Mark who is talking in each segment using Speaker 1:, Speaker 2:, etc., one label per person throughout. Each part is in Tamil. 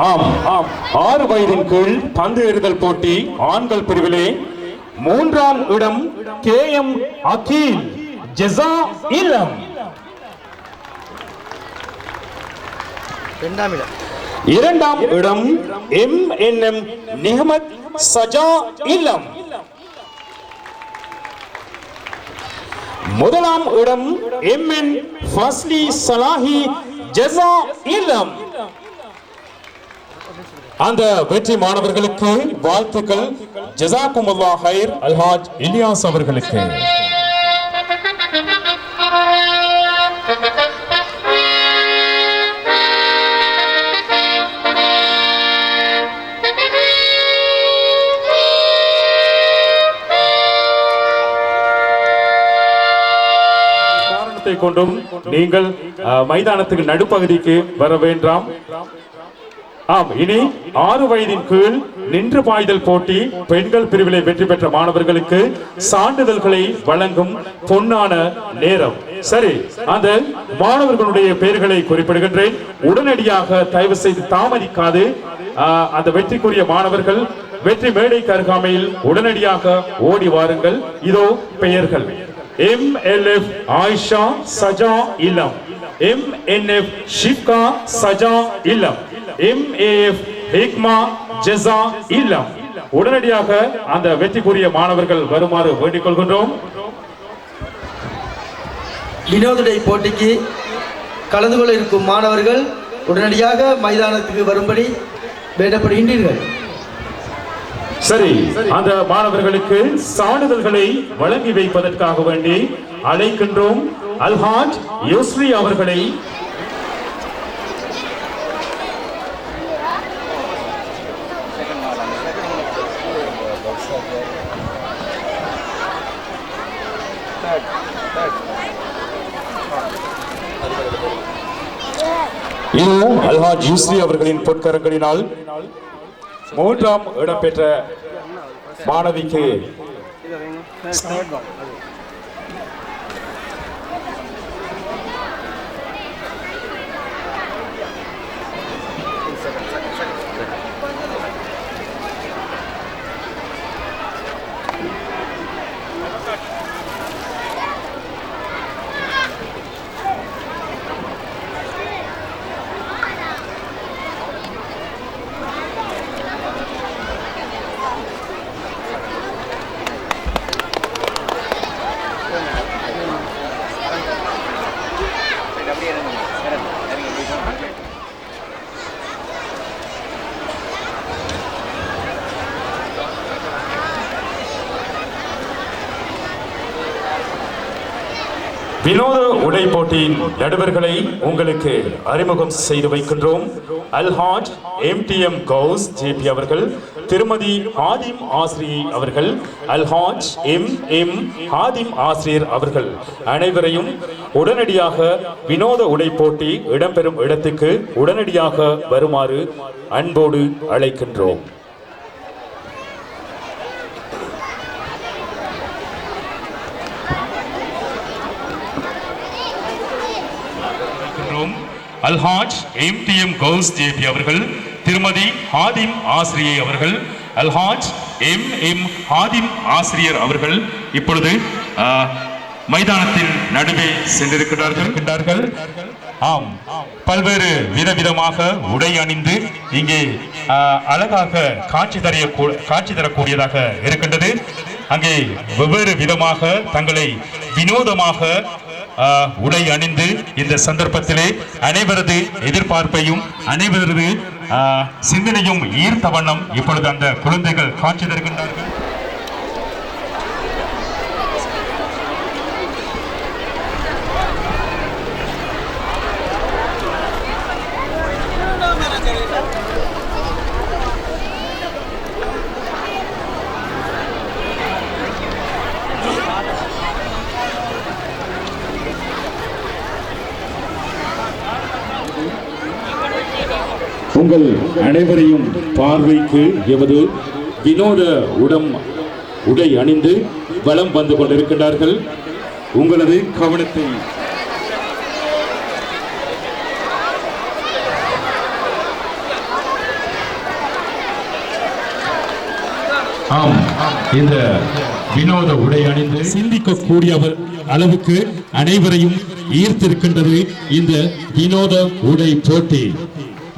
Speaker 1: ஆம் ஆம் 6 வயதின் கீழ் பந்து எறிதல் போட்டி ஆண்கள் பிரிவிலே 3ஆம் இடம் KM அகீல் ஜஸா இலம். 2ஆம் இடம் MNM நிஹமத் சஜா இலம். 1ஆம் இடம் MN ஃபஸ்லி சலாஹி ஜஸா இலம். அந்த வெற்றி மாணவர்களுக்கு வாழ்த்துக்கள். ஜஸாக்குமுல்லாஹ் ஹைர். அல்ஹாஜ் இலியாஸ் அவர்களுக்கு. காரணத்தை கொண்டும் நீங்கள் மைதானத்துக்கு நடுப்பகுதிக்கு வர வேண்டாம். ஆம், இனி 6 வயதின் கீழ் நின்று பாய்தல் போட்டி பெண்கள் பிரிவிலே வெற்றி பெற்ற மாணவர்களுக்கு சான்றிதழ்களை வழங்கும் பொன்னான நேரம். சரி, அந்த மாணவர்களுடைய பெயர்களை குறிப்பிடுகின்றேன். உடனடியாக தயவு செய்து தாமதிக்காது அந்த வெற்றிக்குரிய மாணவர்கள் வெற்றி மேடைக்கு அருகாமையில் உடனடியாக ஓடி வாருங்கள். இதோ பெயர்கள்: MLF Ayesha Saja இலம், MNF ஷிப்கா Saja இலம், MAF Hikma ஜஸா இலம். உடனடியாக அந்த வெற்றிக்குரிய மாணவர்கள் வருமாறு வேண்டிக் கொள்கின்றோம்.
Speaker 2: வினோதுடை போட்டிக்கு கலந்து கொள்ள இருக்கும் மாணவர்கள் உடனடியாக மைதானத்துக்கு வரும்படி வேண்டப்படுகின்றீர்கள்.
Speaker 1: சரி, அந்த மாணவர்களுக்கு சான்றிதழ்களை வழங்கி வைப்பதற்காக வேண்டி அழைக்கின்றோம் அல்ஹாஜ் யூஸ்ரி அவர்களை. இது அல்ஹாஜ் யூஸ்ரி அவர்களின் பொற்கரங்களினால் 3ஆம் இடம் பெற்ற மாணவிக்கு வினோத உடை போட்டியின் நடுவர்களை உங்களுக்கு அறிமுகம் செய்து வைக்கின்றோம். அல்ஹாஜ் MTM கௌஸ் JP அவர்கள், திருமதி ஹாதிம் ஆசிரியை அவர்கள், அல்ஹாஜ் MM ஹாதிம் ஆசிரியர் அவர்கள் அனைவரையும் உடனடியாக வினோத உடை போட்டி இடம்பெறும் இடத்துக்கு உடனடியாக வருமாறு அன்போடு அழைக்கின்றோம். அல்ஹாஜ் MTM கௌஸ் JP அவர்கள், திருமதி ஹாதிம் ஆசிரியை அவர்கள், அல்ஹாஜ் MM ஹாதிம் ஆசிரியர் அவர்கள் இப்பொழுது மைதானத்தின் நடுவே சென்றிருக்கிறார்கள். ஆம், பல்வேறு விதவிதமாக உடை அணிந்து இங்கே அழகாக காட்சி தரக்கூடியதாக இருக்கின்றது. அங்கே வெவ்வேறு விதமாக தங்களை வினோதமாக உடை அணிந்து இந்த சந்தர்ப்பத்திலே அனைவரது எதிர்பார்ப்பையும் அனைவரது சிந்தனையும் ஈர்த்த வண்ணம் இப்பொழுது அந்த குழந்தைகள் காட்சி தருகின்றார்கள். உங்கள் அனைவரையும் பார்வைக்கு எமது வினோத உடை அணிந்து வலம் வந்து கொண்டிருக்கிறார்கள். உங்களது கவனத்தை ஆம், இந்த வினோத உடை அணிந்து சிந்திக்கக்கூடிய அளவுக்கு அனைவரையும் ஈர்த்திருக்கின்றது இந்த வினோத உடை போட்டி.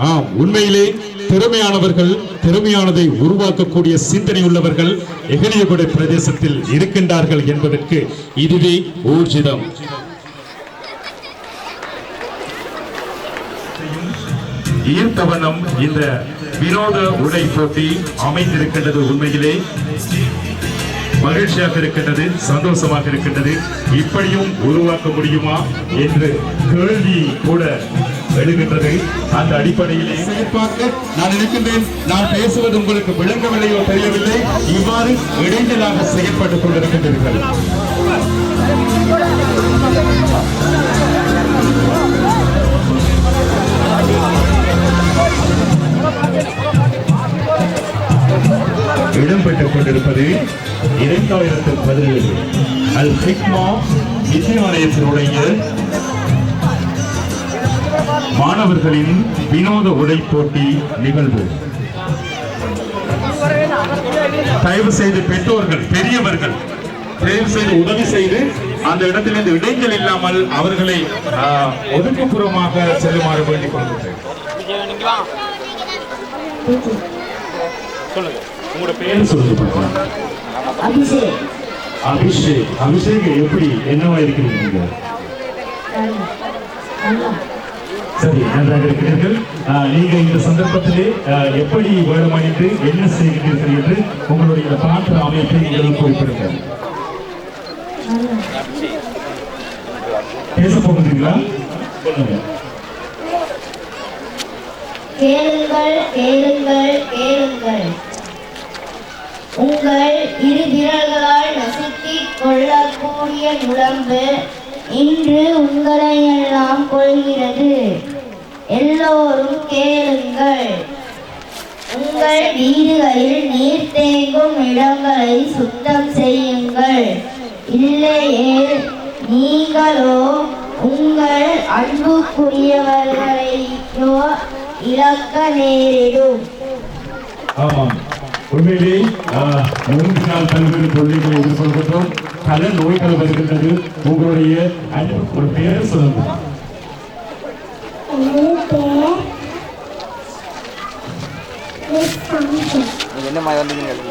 Speaker 1: ஆம், உண்மையிலே திறமையானவர்கள், திறமையானதை உருவாக்கக்கூடிய சிந்தனை உள்ளவர்கள் எகலியகுடை பிரதேசத்தில் இருக்கின்றார்கள் என்பதற்கு இதுவே ஊர்ஜிதம். ஈர்த்தவனம் இந்த வினோத உடை போட்டி அமைந்திருக்கின்றது. உண்மையிலே மகிழ்ச்சியாக இருக்கின்றது, சந்தோஷமாக இருக்கின்றது. இப்படியும் உருவாக்க முடியுமா என்று கேள்வி கூட எழுகின்றது. அந்த அடிப்படையிலே சிறப்பாக நான் இருக்கின்றேன். நான் பேசுவது உங்களுக்கு விளங்கவில்லையோ தெரியவில்லை. இவ்வாறு இடைஞ்சலாக செயல்பட்டுக் கொண்டிருக்கின்றீர்கள். இடம்பெற்றுக் கொண்டிருப்பது 2017 அல் ஹிக்மா வித்யாலயத்தினுடைய மாணவர்களின் வினோத உடை போட்டி நிகழ்வு. தயவு செய்து பெற்றோர்கள், பெரியவர்கள் தயவு செய்து உதவி செய்து அந்த இடத்திலிருந்து இடைஞ்சல் இல்லாமல் அவர்களை ஒதுக்குப்புறமாக செல்லுமாறு வேண்டிக் கொள்கிறேன். சொல்லுங்க, உங்களோட பேர் சொல்லுங்க.
Speaker 3: அபிஷேக்.
Speaker 1: அபிஷேக். அபிஷேக் எப்படி, என்னவா இருக்கிறீங்க? சரி, நன்றாக இருக்கிறீர்கள். நீங்க இந்த சந்தர்ப்பத்திலே எப்படி வேடமணிந்து என்ன செய்கிறீர்கள் என்று உங்களுடைய பாத்திர அமைப்பை நீங்கள் குறிப்பிடுங்கள். பேச போகிறீங்களா? சொல்லுங்க.
Speaker 3: கேளுங்கள், கேளுங்கள், கேளுங்கள். உங்கள் இரு விரல்களால் நசுக்கிக் கொள்ளக்கூடிய நுழம்பு இன்று உங்களை எல்லாம் கொள்கிறது. எல்லோரும் கேளுங்கள். உங்கள் வீடுகளில் நீர் தேங்கும் இடங்களை சுத்தம் செய்யுங்கள். இல்லையேல் நீங்களோ உங்கள் அன்புக்குரியவர்களையோ இழக்க நேரிடும்.
Speaker 1: ஆமாம், உண்மையிலே 3 நாள் கல்வி தொழில்களை எதிர்கொள்கின்றோம். பல நோய்கள் வருகின்றது. உங்களுடைய ஒரு பேர் சொல்லுங்க.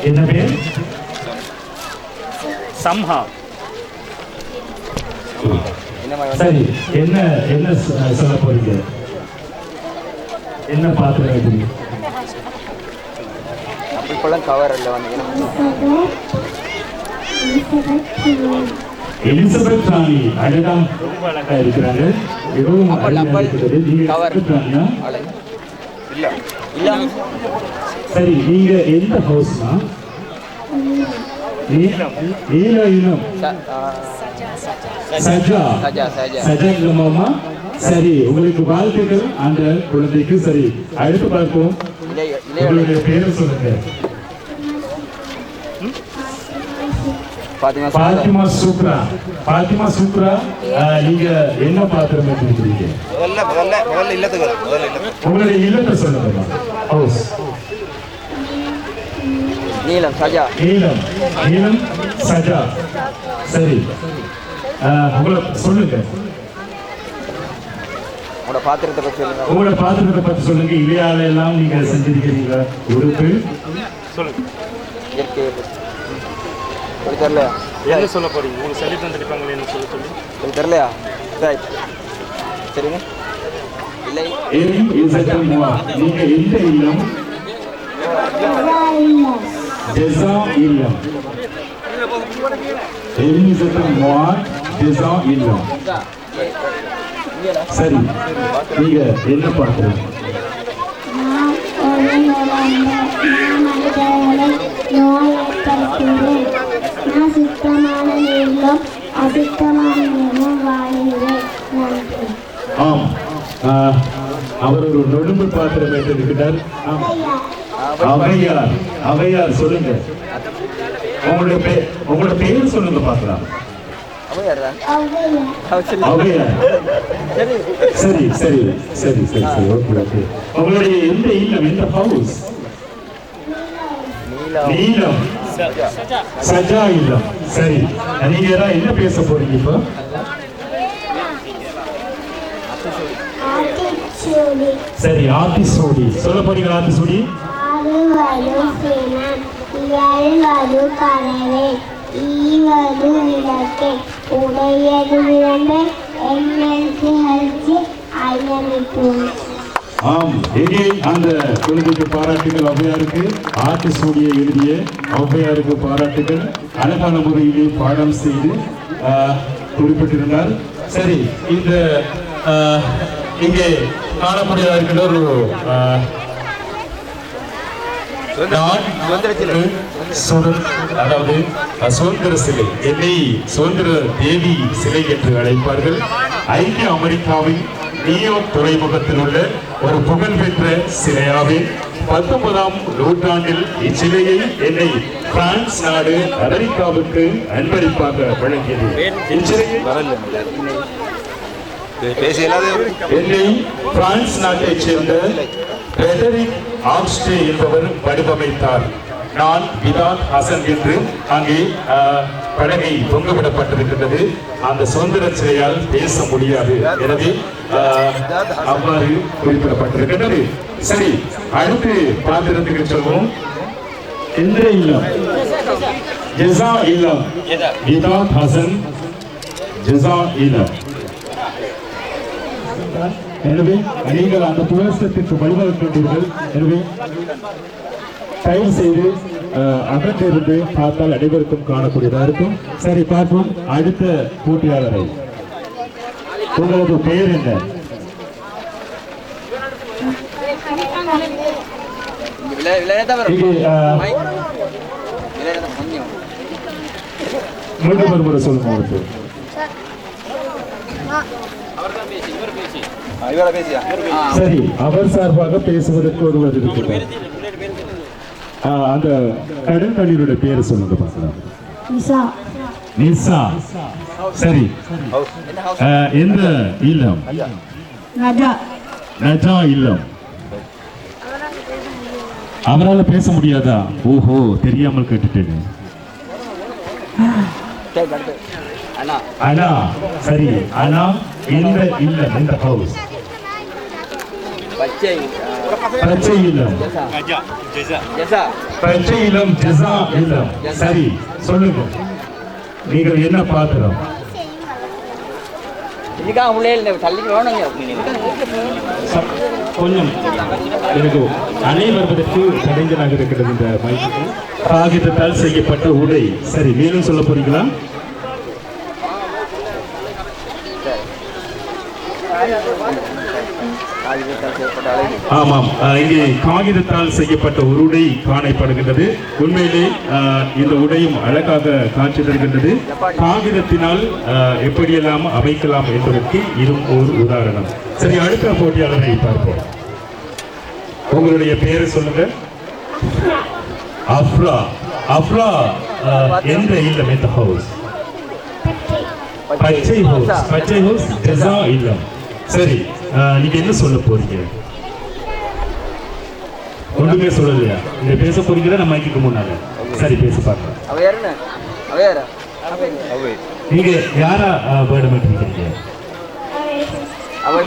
Speaker 1: என்ன பேர்?
Speaker 4: சம்ஹா.
Speaker 1: சரி, என்ன என்ன சொல்ல போறீங்க? என்ன பாத்திரம்?
Speaker 5: கவர் இல்ல வந்து
Speaker 1: எலிசபெத் ராணி அழகாம் ரொம்ப அழகா இருக்கிறாங்க. மிகவும் அழகா இருக்கிறது. நீங்க ராணியா?
Speaker 5: இல்ல இல்ல.
Speaker 1: சரி, நீங்க எந்த ஹவுஸ்னா? நீலம் சஜா சஜா. சரி, உங்களுக்கு வாழ்த்துக்கள் அந்த குழந்தைக்கு. சரி, அடுத்து பார்ப்போம். உங்களுடைய பேர் சொல்லுங்க. பாத்திமா சூப்ரா. பாத்திமா சூப்ரா, நீங்க என்ன பாத்திரம் எடுத்துக்கிறீங்க? உங்களுடைய இல்லத்தை சொல்லுங்க. ஹவுஸ்.
Speaker 5: நீலம் சஜா.
Speaker 1: நீலம் நீலம் சஜா. சரி, உங்களை சொல்லுங்க.
Speaker 5: உங்களோட பாத்திரத்தை பத்தி சொல்லுங்க.
Speaker 1: உங்களோட பாத்திரத்தை பத்தி சொல்லுங்க. இளையால எல்லாம் நீங்க செஞ்சிருக்கிறீங்க. உடுப்பு
Speaker 4: சொல்லுங்க.
Speaker 5: இயற்கை தெரியலையா?
Speaker 4: என்ன சொல்ல போறீங்க? உங்களுக்கு சொல்லி தந்துருப்பாங்க. என்ன சொல்ல சொல்லி
Speaker 5: உங்களுக்கு தெரியலையா? சரிங்க. இல்லை
Speaker 1: நீங்க எந்த இல்லம்? ஜெசா இல்லம். ஜெசா இல்லம். சரி, நீங்க என்ன பார்க்கிறீங்க? ஆம், அவர் ஒரு நொடும்பு பாத்திரம் வைத்திருக்கிறார். அவையார். அவையார் சொல்லுங்க. உங்களோட பேர் சொல்லுங்க பார்க்கலாம். அவையார். சரி சரி சரி சரி சரி. Okay okay. உங்களுடைய எந்த இல்லம், எந்த ஹவுஸ்? நீலம். சஜா இல்லம். சரி, நீங்க யாராவது என்ன பேச போறீங்க இப்போ? சரி, ஆத்திசூடி சொல்ல போறீங்க. ஆத்திசூடி ஆம். எங்கே அந்த குழந்தைக்கு பாராட்டுகள் ஔவையாருக்கு. ஆத்திசூடியை எழுதிய ஔவையாருக்கு பாராட்டுகள். அழகான முறையிலே பாடம் செய்து குறிப்பிட்டிருந்தார். சரி, இந்த இங்கே காணக்கூடியதாக இருக்கின்ற ஒரு அதாவது சுதந்திர சிலை, என்னை சுதந்திர தேவி சிலை என்று அழைப்பார்கள். ஐக்கிய அமெரிக்காவின் நியோ துறைமுகத்தில் உள்ள ஒரு புகழ்பெற்ற சிலையாகும். 19ஆம் நூற்றாண்டில் இச்சிலையை என்னை பிரான்ஸ் நாடு அமெரிக்காவுக்கு அன்பளிப்பாக வழங்கியது. இச்சிலையை என்னை பிரான்ஸ் நாட்டைச் சேர்ந்த பெடரிக் ஆம்ஸ்டே என்பவர் வடிவமைத்தார். நான் விதாத் ஹசன் என்று அங்கே பலகை தொங்கவிடப்பட்டிருக்கின்றது. அந்த சுதந்திர சிலையால் பேச முடியாது, எனவே அவ்வாறு குறிப்பிடப்பட்டிருக்கின்றது. சரி, அடுத்து பாத்திரத்துக்கு சொல்வோம். எந்த இல்லம்? ஜஸா இல்லம். விதாத் ஹசன் ஜஸா இல்லம். எனவே நீங்கள் அந்த புலசத்திற்கு வழிவகுக்கின்றீர்கள். எனவே தயவு செய்து அகற்றிருந்து பார்த்தால் அனைவருக்கும் காணக்கூடியதாக இருக்கும். சரி, பார்ப்போம் அடுத்த போட்டியாளரை. உங்களது பெயர் என்ன? மீண்டும் ஒரு முறை சொல்லுங்க. உங்களுக்கு சரி, அவர் சார்பாக பேசுவதற்கு ஒருவர் இருக்கிறார். அந்த கடற்கண்ணியுடைய பேர் சொல்லுங்க பார்க்கலாம். நிசா. சரி, எந்த இல்லம்? நஜா இல்லம். அவரால் பேச முடியாதா? ஓஹோ, தெரியாமல் கேட்டுட்டேன். அண்ணா. சரி, அண்ணா இந்த இல்லம், இந்த ஹவுஸ் பச்சை இல்லம். பச்சை இல்லம், ஜஸா இல்லம். சரி, சொல்லுங்க, நீங்கள் என்ன பாத்திரம்? கொஞ்சம் எனக்கு அணை வருவதற்கு தடைஞ்சலாக இருக்கிறது இந்த மைக்கு. காகிதத்தால் செய்யப்பட்ட உடை. சரி, மேலும் சொல்ல போறீங்களா? ஆமாம், இங்கே காகிதத்தால் செய்யப்பட்ட ஒரு உடை காணப்படுகின்றது. உண்மையிலே இந்த உடையும் அழகாக காட்சி தருகின்றது. காகிதத்தினால் எப்படியெல்லாம் அமைக்கலாம் என்பதற்கு இது ஒரு உதாரணம். சரி, அடுத்த போட்டியாளரை பார்ப்போம். உங்களுடைய பெயரை சொல்லுங்க. அஃப்ரா. அஃப்ரா எந்த இல்லம்? எந்த ஹவுஸ்? பச்சை ஹவுஸ். பச்சை ஹவுஸ், ஜஸா இல்லம். சரி, நீங்க என்ன சொல்ல போறீங்க? ஒண்ணுமே சொல்லலையா? நீங்க பேச போறீங்களா? நம்ம மைக்கு முன்னால. சரி, பேச பார்க்கலாம். நீங்க யாரா வேர்டு இருக்கீங்க? அவ்வை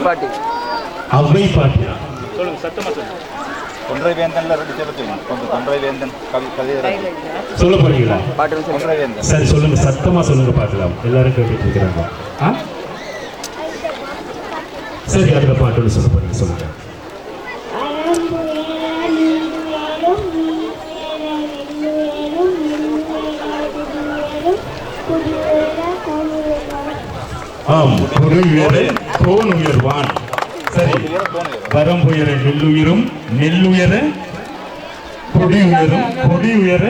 Speaker 1: பாட்டியா?
Speaker 4: சொல்லுங்க, சத்தமா சொல்லுங்க.
Speaker 1: சொல்ல போறீங்களா? சரி, சொல்லுங்க, சத்தமா சொல்லுங்க பார்க்கலாம். எல்லாரும் கேட்டுட்டு இருக்கிறாங்க. சரி, அடுத்த பாட்டு சொல்ல போறீங்க, சொல்லுங்க. ஆம், குடியுயர கோன் உயர்வான். சரி, வரம்புயர நெல்லுயிரும், நெல்லுயர கொடியுயரும், கொடியுயர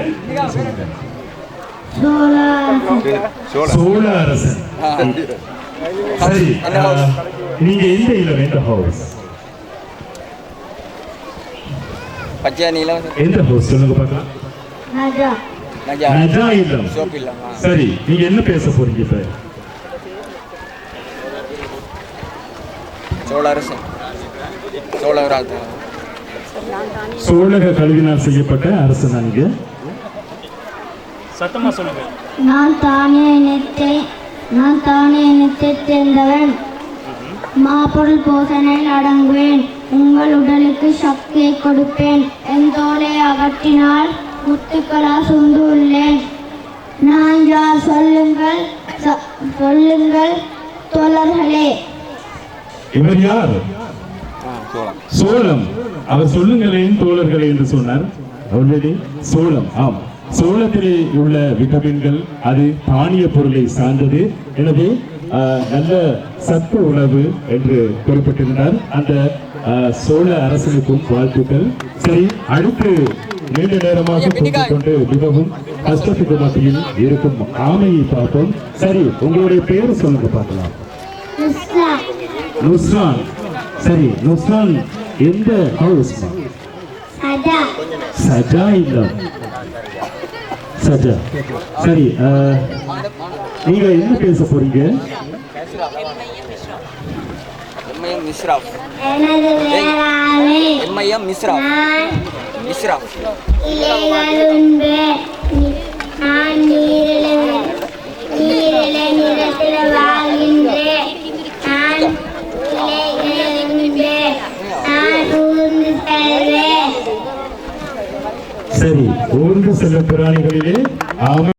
Speaker 1: சோழ அரசன். சரி, நீங்க எந்த இல்லம்? எந்த ஹவுஸ்? எந்த ஹவுஸ் சொல்லுங்க பார்க்கலாம். நஜா இல்லம். சரி, நீங்க என்ன பேச போறீங்க இப்ப? சோழக கல்வியினால் செய்யப்பட்ட அரசன். நீங்க
Speaker 4: சத்தமாக சொல்லுங்க.
Speaker 3: நான் தானே இனத்தை சேர்ந்தவன். மாப்பொருள் போசனையில் அடங்குவேன். உங்கள் உடலுக்கு சக்தியை கொடுப்பேன். என் தோலை அகற்றினால் முத்துக்களா சுண்டு உள்ளேன். நான் யார் சொல்லுங்கள் தோழர்களே.
Speaker 1: இவர் யார்? சோளம். அவர் சொல்லுங்களேன் தோழர்களே என்று சொன்னார். already சோளம். ஆம், சோளத்திலே உள்ள விட்டமின்கள் அது தானிய பொருளை சார்ந்தது. எனவே நல்ல சத்து உணவு என்று குறிப்பிட்டிருந்தார். அந்த சோழ அரசனுக்கும் வாழ்த்துக்கள். சரி, அடுத்து நீண்ட நேரமாக தூங்கிக் கொண்டு மிகவும் கஷ்டத்துக்கு மத்தியில் இருக்கும் ஆமையை பார்ப்போம். சரி, உங்களுடைய பெயர் சொல்லுங்க பார்க்கலாம். நுஸ்ரான். சரி, நுஸ்ரான் எந்த ஹவுஸ்? சஜா இல்லம். சஜா. சரி, நீங்க என்ன பேச போறீங்க?
Speaker 3: நான் நீரில நிறத்தில் வாழ்கின்றேன். நான் ஊர்ந்து செல்வேன்.
Speaker 1: சரி, ஊர்ந்து செல்லும் பிராணிகளிலே ஆமை